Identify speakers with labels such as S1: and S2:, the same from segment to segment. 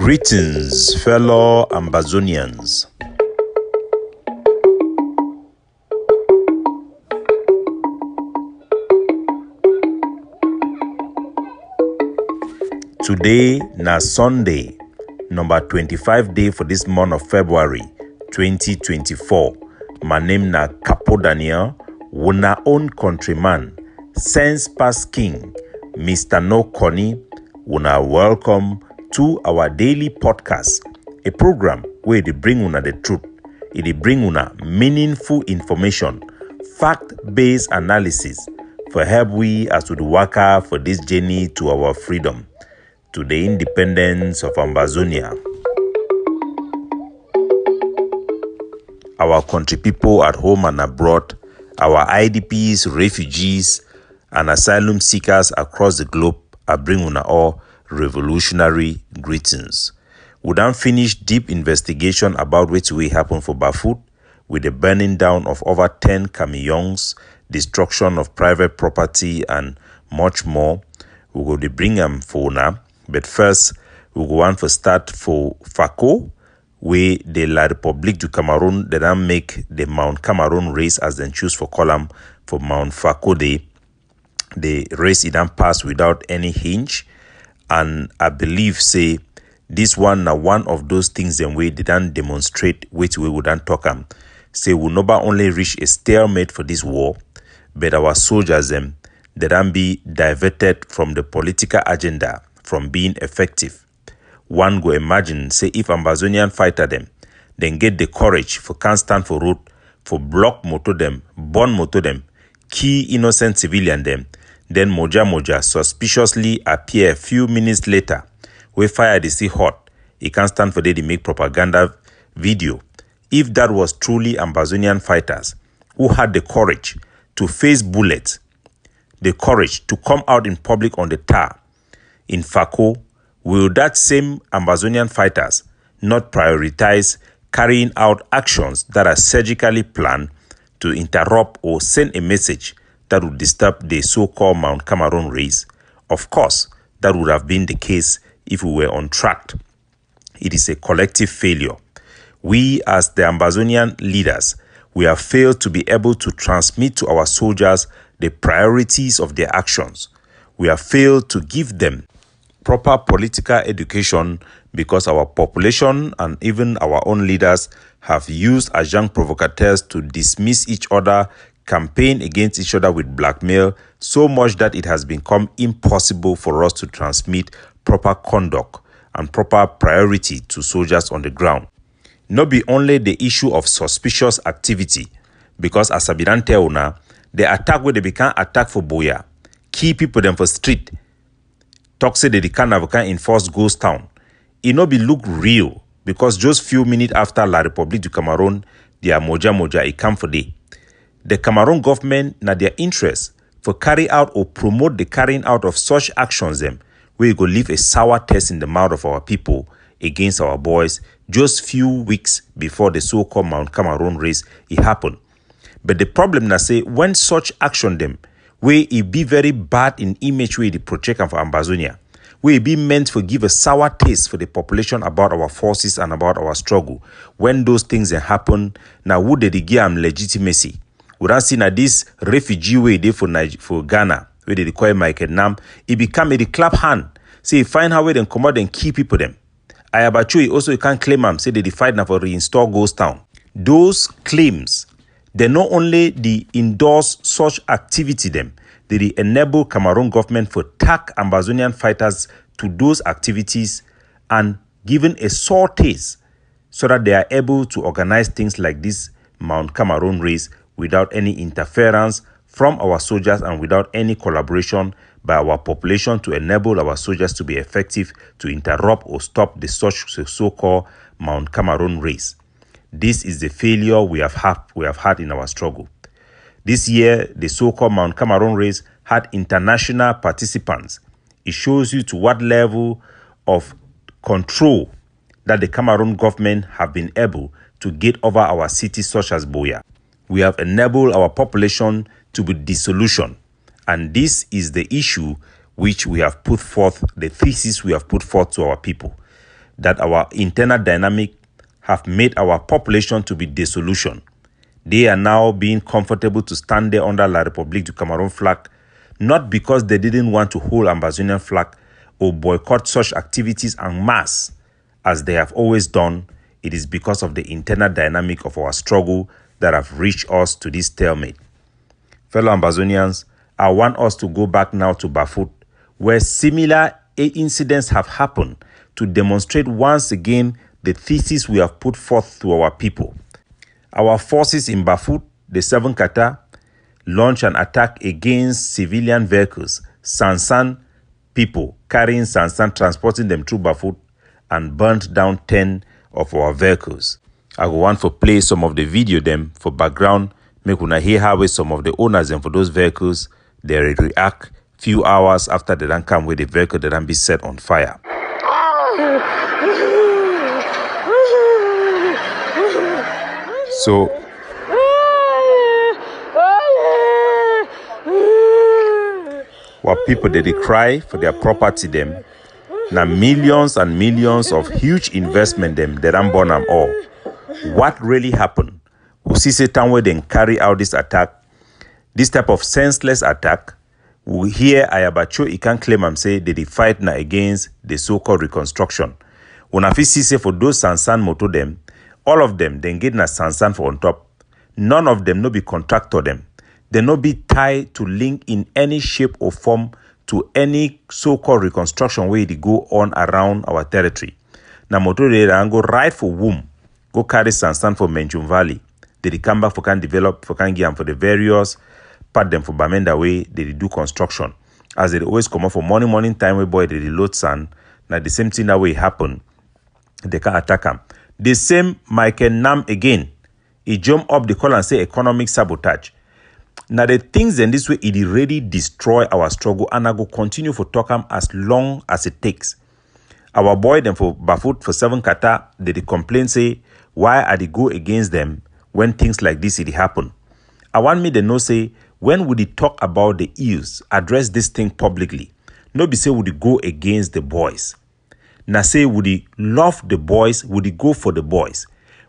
S1: Greetings, fellow Ambazonians. Today na Sunday, number 25 day for this month of February 2024. My name na Capo Daniel, una own countryman, sense past king, Mr. No Connie. Una welcome to our daily podcast, a program where they bring una the truth, they bring una meaningful information, fact-based analysis for help we as we work for this journey to our freedom, to the independence of Ambazonia. Our country people at home and abroad, our IDPs, refugees, and asylum seekers across the globe, I bring una all revolutionary greetings. We then finish deep investigation about what will happen for Bafut with the burning down of over 10 camions, destruction of private property, and much more. We go to bring them for now. But first, we go want to start for Fako, where the La République du Cameroon, they don't make the Mount Cameroon race as they choose for column for Mount Fako Day. The race it don't pass without any hinge. And I believe, say, this one now one of those things in way they don't demonstrate which we wouldn't talk say we not only reach a stalemate for this war, but our soldiers they don't be diverted from the political agenda from being effective. One go imagine, say, if Ambazonian fighter them, then get the courage for can't stand for road, for block motor them, burn motor them, key innocent civilian them, then Moja suspiciously appear a few minutes later. We fire the sea hot. He can't stand for they make propaganda video. If that was truly Ambazonian fighters who had the courage to face bullets, the courage to come out in public on the tar, in Fako, will that same Ambazonian fighters not prioritize carrying out actions that are surgically planned to interrupt or send a message that would disturb the so-called Mount Cameroon race? Of course, that would have been the case if we were on track. It is a collective failure. We, as the Ambazonian leaders, we have failed to be able to transmit to our soldiers the priorities of their actions. We have failed to give them proper political education because our population and even our own leaders have used as young provocateurs to dismiss each other, campaign against each other with blackmail, so much that it has become impossible for us to transmit proper conduct and proper priority to soldiers on the ground. Not be only the issue of suspicious activity, because as Abirante una, the attack where they become attack for Boya, key people them for street, talk say they can enforce ghost town. It not be look real, because just few minutes after La République du Cameroon, their Moja it come for day. The Cameroon government na their interest for carry out or promote the carrying out of such actions them, where go leave a sour taste in the mouth of our people against our boys just few weeks before the so-called Mount Cameroon race it happened. But the problem na say when such action them, where it be very bad in image way they project for Ambazonia, where it be meant to give a sour taste for the population about our forces and about our struggle. When those things happen, now would they give them legitimacy? We don't see now this refugee way they for Ghana, where they call Michael Nam, it become a clap hand. Say find how we then come out and keep people them. Ayabachu also you can't claim them, say they fight now for reinstall Ghost Town. Those claims, they not only they endorse such activity them, they enable Cameroon government for tack Ambazonian fighters to those activities and given a sore taste so that they are able to organize things like this Mount Cameroon race without any interference from our soldiers and without any collaboration by our population to enable our soldiers to be effective to interrupt or stop the so-called Mount Cameroon race. This is the failure we have had in our struggle. This year, the so-called Mount Cameroon race had international participants. It shows you to what level of control that the Cameroon government have been able to get over our cities such as Boya. We have enabled our population to be disillusioned. And this is the issue which we have put forth, the thesis we have put forth to our people. that our internal dynamic have made our population to be dissolution. They are now being comfortable to stand there under La République du Cameroon flag, not because they didn't want to hold Ambazonian flag or boycott such activities en masse as they have always done. It is because of the internal dynamic of our struggle that have reached us to this stalemate. Fellow Ambazonians, I want us to go back now to Bafut, where similar incidents have happened, to demonstrate once again the thesis we have put forth to our people. Our forces in Bafut, the 7 Kata, launched an attack against civilian vehicles, Sansan people carrying Sansan, transporting them through Bafut, and burnt down 10 of our vehicles. I go want to play some of the video them for background, make una hear how some of the owners and for those vehicles, they react few hours after they don't come with the vehicle that don't be set on fire. So what people they cry for their property them, now millions and millions of huge investment them they don't burn them all. What really happened? We see Satan where they carry out this attack, this type of senseless attack. We hear Ayabacho, he can claim and say they fight now against the so-called reconstruction. When I see for those Sansan moto them, all of them, they get na Sansan for on top. None of them no be contractor them. They no be tied to link in any shape or form to any so-called reconstruction where they go on around our territory. Now moto they go right for womb, go carry Sansan for Menchum Valley. They come back for can develop for can give for the various part them for Bamenda way they do construction. As they always come up for morning time where boy they load sand. Now the same thing that way happen. They can attack them. The same Michael Nam again. He jump up the call and say economic sabotage. Now the things in this way, it really destroy our struggle, and I go continue for talk as long as it takes. Our boy them for Bafut for 7 Kata, they complain say, why are they go against them when things like this it happen? I want me to know say, when would they talk about the ills, address this thing publicly? No be say would they go against the boys. Now say would he love the boys, would he go for the boys?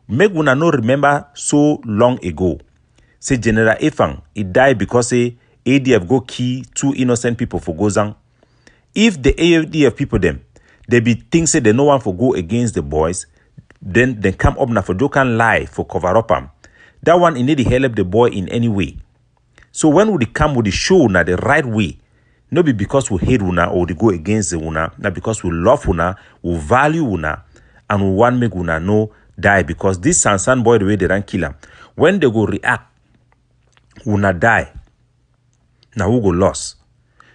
S1: Make una no remember so long ago. Say General Efang, he died because say ADF go kill 2 innocent people for Gozang. If the ADF people them, they be think say they no one for go against the boys, then they come up now for do can lie for cover up them. That one in need to help the boy in any way. So when would he come with the show now the right way? Not be because we hate una or we go against the una, not because we love una, we value una, and we want make una no die, because this Sansan boy the way they don't kill him. When they go react, una die. Now who go lost?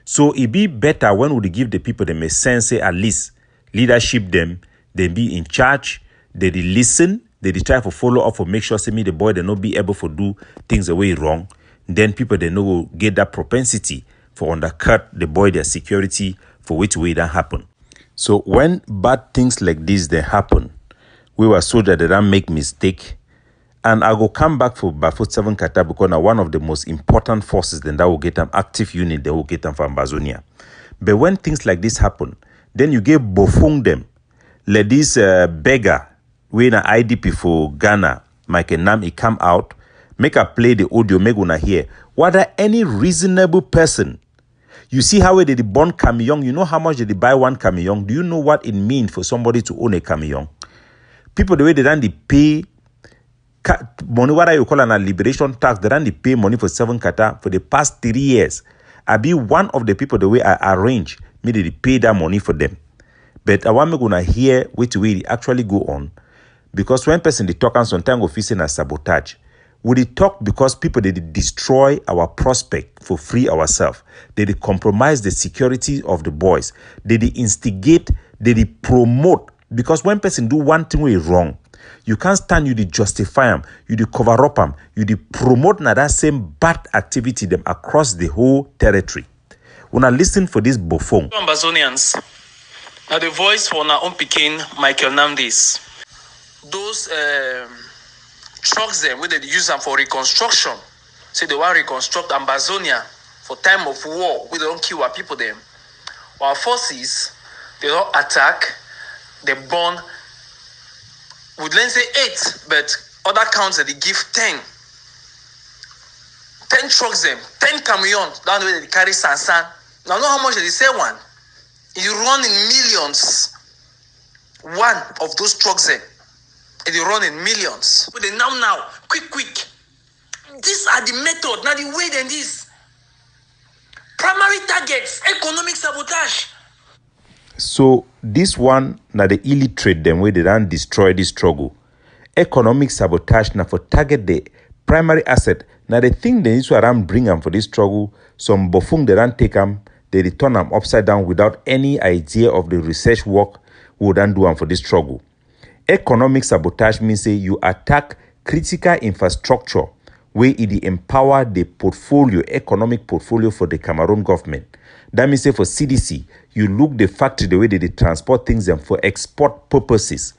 S1: So it be better when we give the people them a sense, say at least leadership them, they be in charge, they listen, they try to follow up for make sure say me the boy they not be able to do things the way wrong. Then people they know get that propensity for undercut the boy their security for which way that happen. So when bad things like this they happen, we were so that they don't make mistake. And I go come back for Bafut 7 Kata because now one of the most important forces then that will get an active unit, they will get them from Ambazonia. But when things like this happen, then you get bofung them. Let this beggar, we in an IDP for Ghana, Michael Nam, he come out, make a play the audio, make una hear. Whether any reasonable person, you see how they born camion, you know how much they buy one camion? Do you know what it means for somebody to own a camion? People, the way they pay money, what you call a liberation tax, they pay money for 7 Kata for the past 3 years. I be one of the people, the way I arrange, me they pay that money for them. But I want me gonna hear which way they actually go on. Because when person they talk and sometimes we facing a sabotage. We dey talk because people they destroy our prospect for free ourselves. They compromise the security of the boys. They instigate, they promote. Because when person do one thing way wrong, you can't stand, you justify them, you cover up them, you promote na that same bad activity them across the whole territory. When I listen for this buffon.
S2: Ambazonians, now the voice for our own Pekin, Michael Namdis. Those trucks them, where they use them for reconstruction. Say they want to reconstruct Ambazonia for time of war. We don't kill our people them. Our forces, they don't attack, they burn would then say 8, but other counts that they give 10. 10 trucks them, 10 camions, down the way they carry sansan. Now know how much they say one. You run in millions. One of those trucks them. They run in millions. But they now, quick. These are the method, now the way than this. Primary targets, economic sabotage.
S1: So this one, now the illiterate them where they don't destroy this struggle. Economic sabotage now for target the primary asset. Now the thing they issue around bring them for this struggle, some buffoon they don't take them, they return them upside down without any idea of the research work we would do them for this struggle. Economic sabotage means say you attack critical infrastructure where it empower the portfolio, economic portfolio for the Cameroon government. That means say for CDC, you look the factory the way they transport things and for export purposes.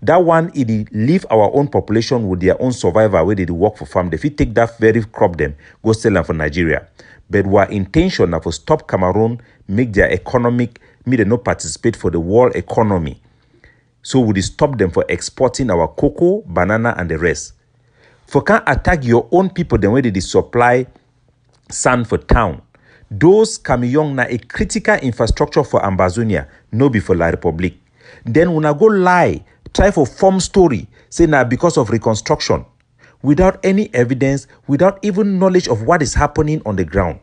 S1: That one, it leave our own population with their own survival where they work for farm. If you take that very crop them, go sell them for Nigeria. But our intention now for stop Cameroon, make their economic, me they not participate for the world economy. So we stop them for exporting our cocoa, banana, and the rest. For can attack your own people the way they supply sand for town. Those camions na a critical infrastructure for Ambazonia, no be for La Republic. Then when I go lie, try for form story, say now because of reconstruction, without any evidence, without even knowledge of what is happening on the ground.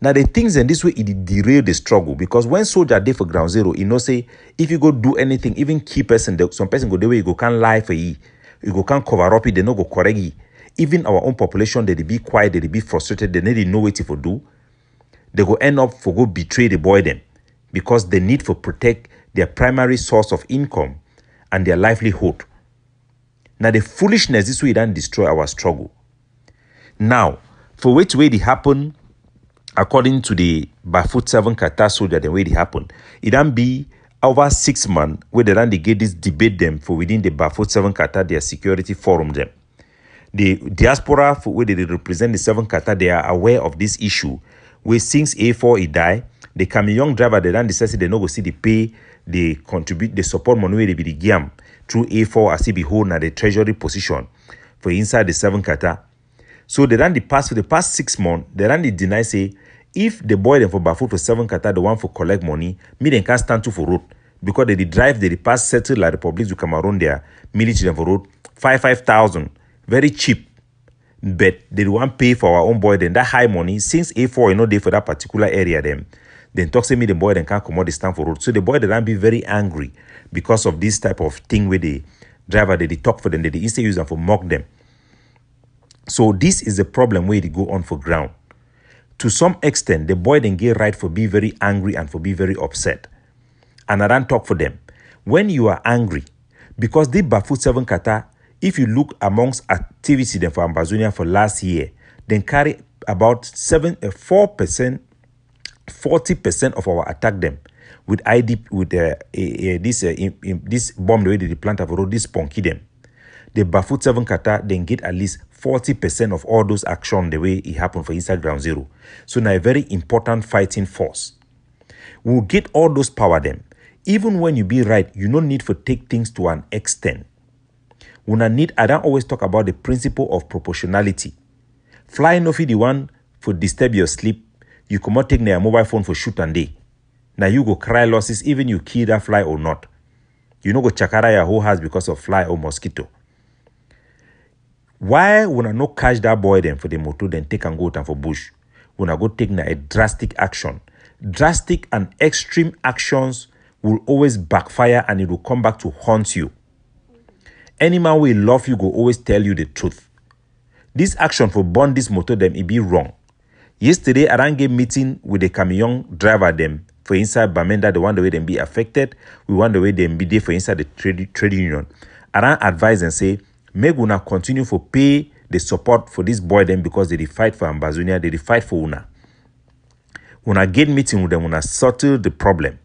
S1: Now the things in this way, it derail the struggle because when soldier dey for ground zero, you know say if you go do anything, even key person, some person go the way you go can't lie for you go can't cover up it, they no go correct you. Even our own population, they be quiet, they be frustrated, they need to know what to do. They go end up for go betray the boy them because they need for protect their primary source of income and their livelihood. Now the foolishness this way don't destroy our struggle. Now, for which way it happen, according to the Bafut 7 Qatar soldier, the way it happen, it don't be over 6 months where they get this debate them for within the Bafut 7 Qatar, their security forum them. The diaspora for where they represent the 7 Qatar, they are aware of this issue. Where since A4 he die, the camion driver they don't decide they no go see the pay, they contribute, the support money where they be the game through A4 as he be hold na the treasury position for inside the 7 Qatar. So they done for the past 6 months, they done deny say if the boy them for Bafut for 7 Qatar the one for collect money, me then can't stand to for road because they drive they pass settle La Republic to Cameroon their military for road 5,000 very cheap. But they want pay for our own boy then that high money since A4 you know they for that particular area them. Then talk say me the boy then can't come out the stand for road. So the boy they don't be very angry because of this type of thing where the driver they talk for them, they instead use them for mock them. So this is the problem where they go on for ground. To some extent, the boy then get right for be very angry and for be very upset. And I don't talk for them. When you are angry, because the Bafut 7 Qatar, if you look amongst activity then for Ambazonia for last year, then carry about 4%, 40% of our attack them with this bomb the way they plant for road, this punky them. The Bafut 7 Qatar then get at least 40% of all those action the way it happened for inside ground zero. So now a very important fighting force. We'll get all those power them. Even when you be right, you don't need to take things to an extent. I don't always talk about the principle of proportionality. Flying off the one for disturb your sleep, you cannot take your mobile phone for shoot and day. Now you go cry losses even you kill that fly or not. You know go chakara your whole house because of fly or mosquito. Why would I not catch that boy then for the motor then take and go down for bush? When I go take a drastic action. Drastic and extreme actions will always backfire and it will come back to haunt you. Any man will love you go always tell you the truth. This action for burn this motor them it be wrong. Yesterday I ran a meeting with the camion driver them for inside Bamenda, the one the way them be affected. We want the way them be there for inside the trade union. I ran advise and say make una continue for pay the support for this boy them because they fight for Ambazonia, they fight for una. Una get meeting with them, una settle the problem.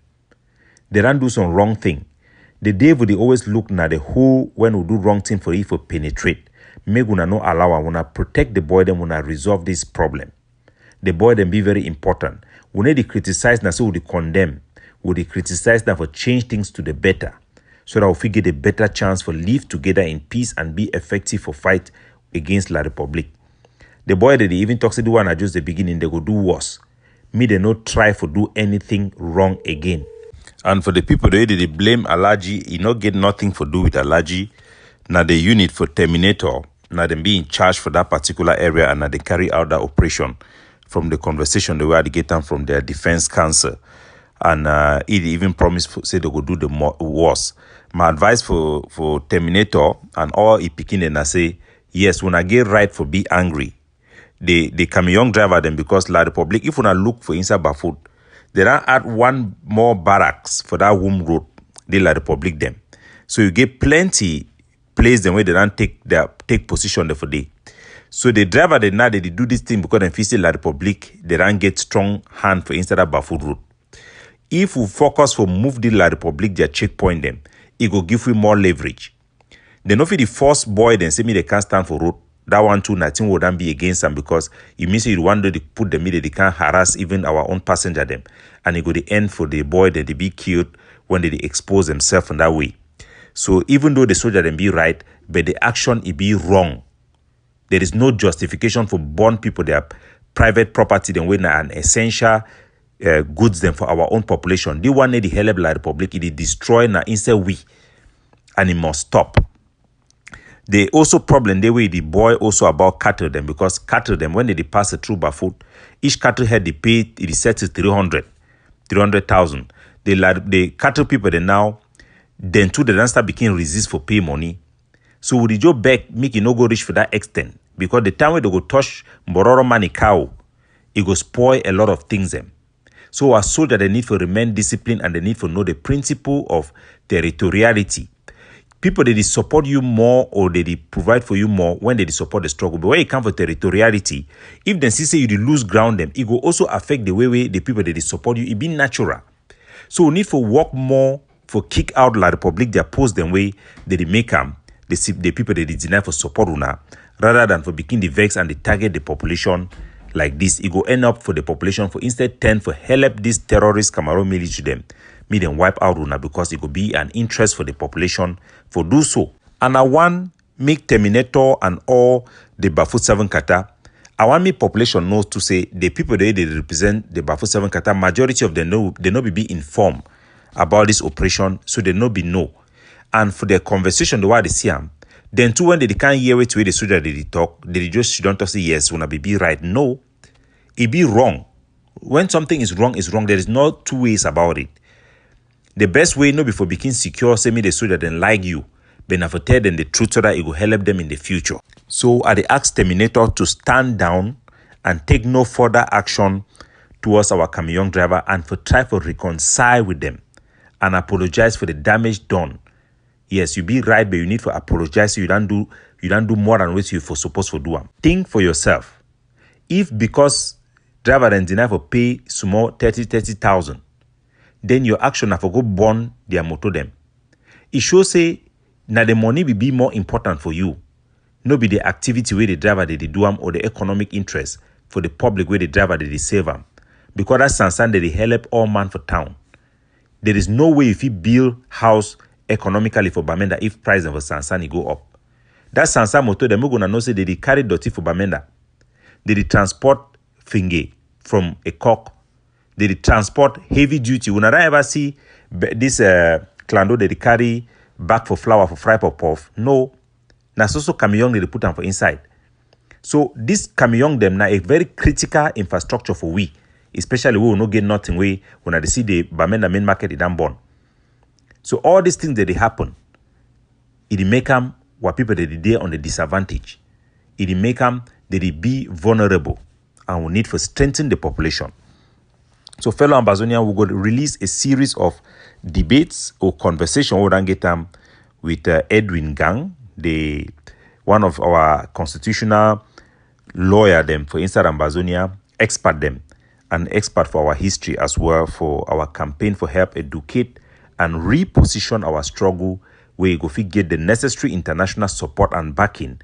S1: They don't do some wrong thing. The devil they always look na the whole when we do wrong thing for it for penetrate. Make una no allow una protect the boy them una resolve this problem. The boy them be very important. We need to criticize na so we condemn. We criticize na for change things to the better. so that we get a better chance for live together in peace and be effective for fight against La Republic. The boy that they even talk to the one at just the beginning, they go do worse. Me, they not try for do anything wrong again. And for the people that they blame Alaji, he not get nothing for do with Alaji. Now the unit for Terminator, now them be in charge for that particular area, and now they carry out that operation from the conversation they were to get them from their defense council. And it even promised say they go do the worse. My advice for Terminator and all he picking and I say, yes, when I get right for be angry, they come young driver them because La Republic, if when I look for inside Bafut, they don't add one more barracks for that Womb Road, they La Republic them. So you get plenty place them where they don't take position there for day. So the driver they now they do this thing because they feel La Republic, they don't get strong hand for inside that Bafut Road. If we focus for move the La Republic, their checkpoint them, it go give we more leverage. They know for the first boy, then say me they can't stand for road. That one too, nothing would be against them because it means you want to put them in, they can't harass even our own passenger them. And it go the end for the boy that they be killed when they expose themselves in that way. So even though the soldier them be right, but the action it be wrong. There is no justification for burn people their private property then when an essential goods them for our own population. The one need the help La Republic, it destroy na instead we, and it must stop. They also problem they way the boy also about cattle them because cattle them when they pass it through Bafut, each cattle head they pay it is set to 300,000. The cattle people they now then too they don't start becoming resist for pay money. So would the job back make it no go reach for that extent because the time when they go touch Mororo money cow, it go spoil a lot of things them. So as soldier they need to remain disciplined and they need to know the principle of territoriality. People they support you more or they provide for you more when they support the struggle. But when it comes for territoriality, if they see say you lose ground them, it will also affect the way the people that support you. It be natural. So we need to work more for kick out La Republic, they oppose them way they make them, the people that they deny for support una, rather than for begin the vex and they target the population like this. It go end up for the population for instead 10 for help these terrorist Cameroon military them. Me them wipe out una because it could be an interest for the population for do so. And I want make Terminator and all the Bafut 7 Kata. I want me population knows to say the people they represent the Bafut 7 Kata, majority of them know they not be informed about this operation, so they not be know. And for their conversation, the way they see them, then too when they can't hear it to the soldier they talk, they just don't say yes, wanna be right. No, it be wrong. When something is wrong, there is no two ways about it. The best way no before become secure, say me the soldier then like you, but now for tell them the truth so that it will help them in the future. So I ask Terminator to stand down and take no further action towards our camion driver and for try to reconcile with them and apologize for the damage done. Yes, you be right, but you need to apologize. So you don't do more than what you for supposed to do. Think for yourself. If because driver then deny for pay small 30,000. Then your action have to go burn their motor them. It shows say now the money will be more important for you. No be the activity where the driver they do them or the economic interest for the public where the driver they save them. Because that Sansan they help all man for town. There is no way if you build house economically for Bamenda if price of a Sansan go up. That Sansan motor them gonna know say they carry dirty for Bamenda. They transport finge from a cock. They transport heavy duty. When I ever see this clando they carry bag for flour for fry puff. No. Na so camion they put them for inside. So this camion them now a very critical infrastructure for we. Especially we will not get nothing way when I see the Bamenda main market it done born. So all these things that they happen, it make them what people that they on the disadvantage. It make them that they be vulnerable and we need to strengthen the population. So fellow Ambazonian, we will release a series of debates or conversation we get them with Edwin Gang, the one of our constitutional lawyer them for inside Ambazonia, expert them, and expert for our history as well for our campaign for help educate and reposition our struggle where we go get the necessary international support and backing,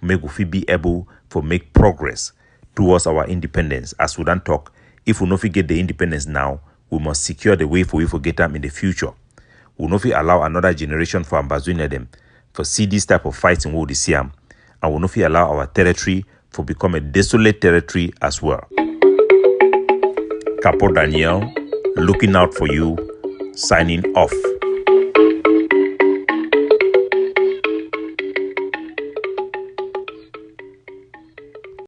S1: make we be able to make progress towards our independence. As we don't talk, if we not get the independence now, we must secure the way for we to get them in the future. We no fit allow another generation for Ambazonia them for see this type of fighting we dey see am, and we no fit allow our territory for become a desolate territory as well. Capo Daniel, looking out for you, signing off.